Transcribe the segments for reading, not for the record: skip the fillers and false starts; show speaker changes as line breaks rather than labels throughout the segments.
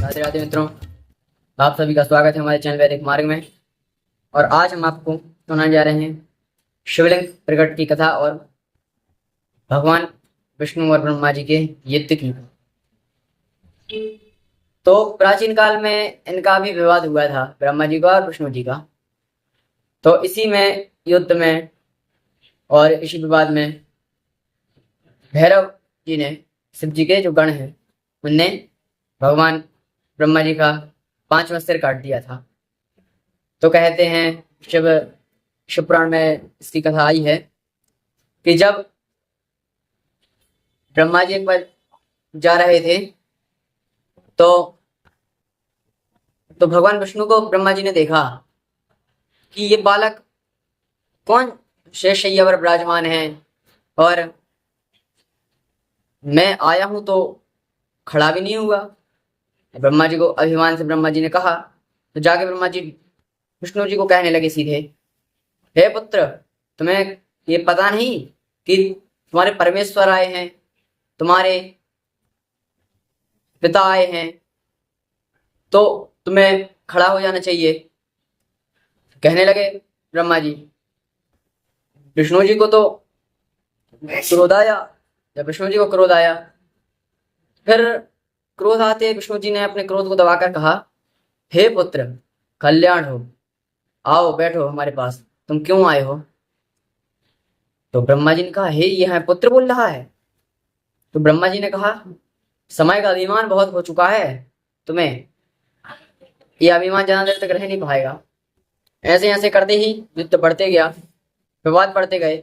राधे राधे मित्रों, आप सभी का स्वागत है हमारे चैनल वैदिक मार्ग में। और आज हम आपको सुनाने जा रहे हैं शिवलिंग प्रकट की कथा और भगवान विष्णु और ब्रह्मा जी के युद्ध की। तो प्राचीन काल में इनका भी विवाद हुआ था, ब्रह्मा जी का और विष्णु जी का। तो इसी में युद्ध में और इसी विवाद में भैरव जी ने, शिव जी के जो गण हैं, उनने भगवान ब्रह्मा जी का 5वां सिर काट दिया था। तो कहते हैं शिव पुराण में इसकी कथा आई है कि जब ब्रह्मा जी एक बार जा रहे थे तो भगवान विष्णु को ब्रह्मा जी ने देखा कि ये बालक कौन शेष शैया पर विराजमान है और मैं आया हूं तो खड़ा भी नहीं हुआ। ब्रह्मा जी को अभिमान से ब्रह्मा जी ने कहा, तो जाके ब्रह्मा जी विष्णु जी को कहने लगे सीधे, हे पुत्र, तुम्हें ये पता नहीं कि तुम्हारे परमेश्वर आए हैं, तुम्हारे पिता आए हैं, तो तुम्हें खड़ा हो जाना चाहिए। कहने लगे ब्रह्मा जी। विष्णु जी को तो क्रोध आया। जब विष्णु जी को क्रोध आया, फिर क्रोध आते विष्णु जी ने अपने क्रोध को दबाकर कहा, हे पुत्र, कल्याण हो, आओ बैठो हमारे पास, तुम क्यों आए हो? तो ब्रह्मा जी ने कहा, हे ये है पुत्र बोल रहा है। तो ब्रह्मा जी ने कहा, समय का अभिमान बहुत हो चुका है, तुम्हें ये अभिमान ज्यादा देर तक रह नहीं पाएगा। ऐसे ऐसे करते ही युद्ध बढ़ते गया, विवाद बढ़ते गए।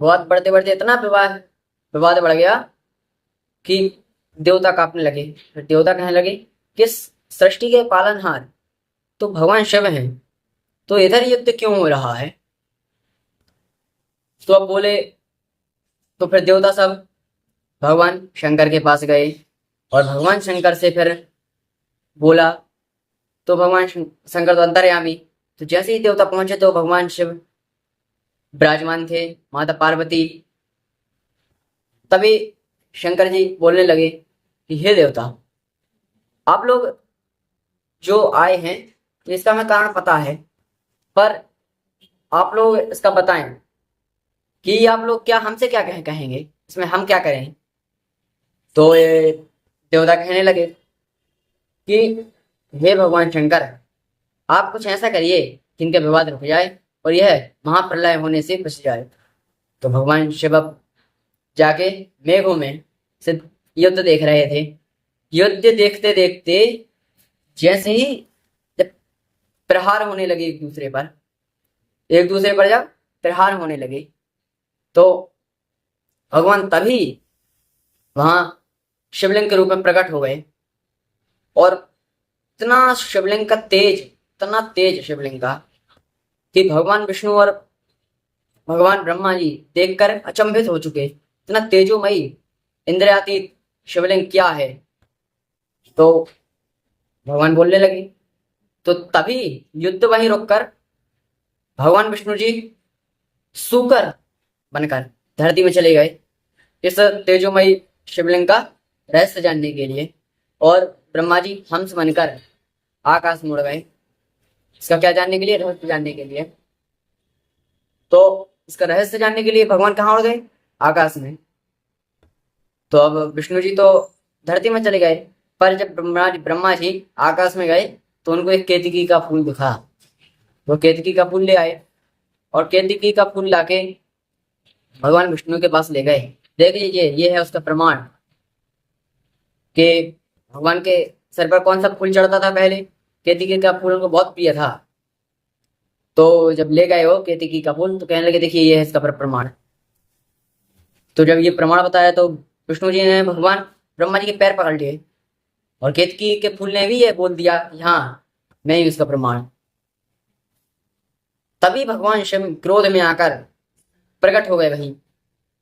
विवाद बढ़ते बढ़ते इतना विवाद बढ़ गया कि देवता कांपने लगे। फिर देवता कहने लगे, किस सृष्टि के पालनहार तो भगवान शिव हैं, तो इधर युद्ध क्यों हो रहा है? तो अब बोले, तो फिर देवता सब भगवान शंकर के पास गए और भगवान शंकर से फिर बोला। तो भगवान शंकर तो अंतर्यामी, तो जैसे ही देवता पहुंचे तो भगवान शिव विराजमान थे, माता पार्वती। तभी शंकर जी बोलने लगे कि हे देवता, आप लोग जो आए हैं इसका हमें कारण पता है, पर आप लोग इसका बताएं कि आप लोग क्या हमसे क्या कहेंगे, इसमें हम क्या करें? तो ये देवता कहने लगे कि हे भगवान शंकर, आप कुछ ऐसा करिए कि इनका विवाद रुक जाए और यह महाप्रलय होने से बच जाए। तो भगवान शिव अब जाके मेघों में से युद्ध देख रहे थे। युद्ध देखते देखते जैसे ही जब प्रहार होने लगे एक दूसरे पर जब प्रहार होने लगे, तो भगवान तभी वहां शिवलिंग के रूप में प्रकट हो गए। और इतना शिवलिंग का तेज, इतना तेज शिवलिंग का कि भगवान विष्णु और भगवान ब्रह्मा जी देखकर अचंभित हो चुके। इतना तेजोमयी इंद्रियातीत शिवलिंग क्या है? तो भगवान बोलने लगे। तो तभी युद्ध वहीं रुककर भगवान विष्णु जी सूकर बनकर धरती में चले गए इस तेजोमयी शिवलिंग का रहस्य जानने के लिए, और ब्रह्मा जी हंस बनकर आकाश में उड़ गए। इसका क्या जानने के लिए? रहस्य जानने के लिए। तो इसका रहस्य जानने के लिए भगवान कहाँ उड़ गए? आकाश में। तो अब विष्णु जी तो धरती में चले गए, पर जब ब्रह्मा जी आकाश में गए तो उनको एक केतकी का फूल दिखा। वो केतकी का फूल ले आए और केतकी का फूल लाके भगवान विष्णु के पास ले गए। देख लीजिए, ये है उसका प्रमाण कि भगवान के सर पर कौन सा फूल चढ़ता था पहले। केतकी का फूल उनको बहुत प्रिय था। तो जब ले गए वो केतकी का फूल, तो कहने लगे, देखिए ये है इसका प्रमाण। तो जब ये प्रमाण बताया तो विष्णु जी ने भगवान ब्रह्मा जी के पैर पकड़ लिए और केतकी के फूल ने भी ये बोल दिया कि हाँ, मैं ही उसका प्रमाण। तभी भगवान शिव क्रोध में आकर प्रकट हो गए वहीं।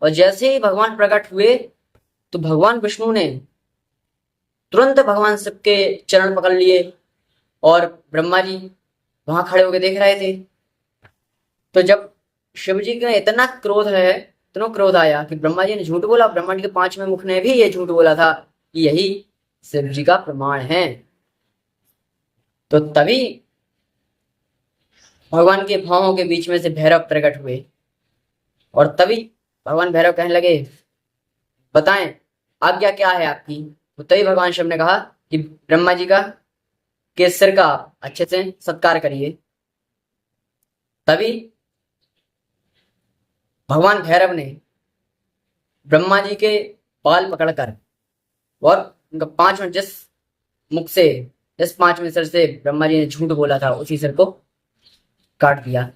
और जैसे ही भगवान प्रकट हुए तो भगवान विष्णु ने तुरंत भगवान शिव के चरण पकड़ लिए और ब्रह्मा जी वहां खड़े होकर देख रहे थे। तो जब शिव जी का इतना क्रोध आया कि ब्रह्मा जी ने झूठ बोला। ब्रह्मा जी के 5वें मुख ने भी ये झूठ बोला था कि यही शिव जी का प्रमाण है। तो तभी भगवान के पांवों के बीच में से भैरव प्रकट हुए और तभी भगवान भैरव कहने लगे, बताएं आज्ञा क्या है आपकी। तो तभी भगवान शिव ने कहा कि ब्रह्मा जी का के सिर का अच्छे से सत्कार करिए। तभी भगवान भैरव ने ब्रह्मा जी के बाल पकड़कर और उनका पांचवें जिस पांचवें सिर से ब्रह्मा जी ने झूठ बोला था उसी सिर को काट दिया।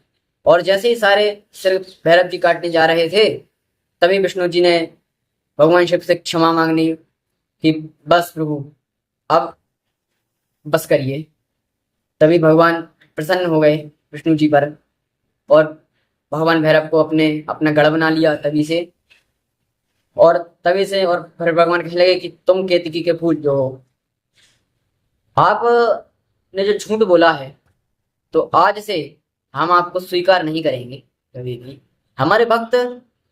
और जैसे ही सारे सिर भैरव जी काटने जा रहे थे तभी विष्णु जी ने भगवान शिव से क्षमा मांगनी कि बस प्रभु अब बस करिए। तभी भगवान प्रसन्न हो गए विष्णु जी पर और भगवान भैरव को अपना गढ़ बना लिया तभी से। और तभी से और फिर भगवान कहने लगे कि तुम केतकी के फूल जो हो, आपने जो झूठ बोला है तो आज से हम आपको स्वीकार नहीं करेंगे कभी भी। हमारे भक्त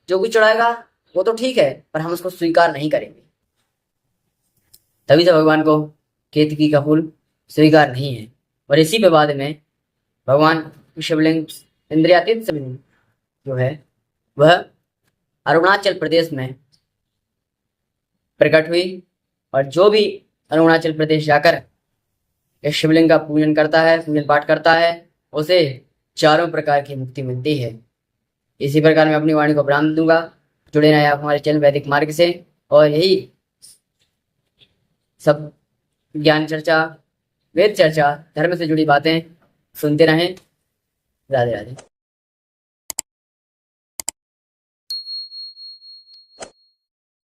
जो कुछ चढ़ाएगा वो तो ठीक है पर हम उसको स्वीकार नहीं करेंगे। तभी से भगवान को केतकी का फूल स्वीकार नहीं है। और इसी पे बाद में भगवान शिवलिंग इंद्रियातीत शिवलिंग जो है वह अरुणाचल प्रदेश में प्रकट हुई। और जो भी अरुणाचल प्रदेश जाकर इस शिवलिंग का पूजन करता है, पूजन पाठ करता है, उसे चारों प्रकार की मुक्ति मिलती है। इसी प्रकार मैं अपनी वाणी को विराम दूंगा। जुड़े रहे आप हमारे चैनल वैदिक मार्ग से और यही सब ज्ञान चर्चा, वेद चर्चा, धर्म से जुड़ी बातें सुनते रहें। राधे राधे।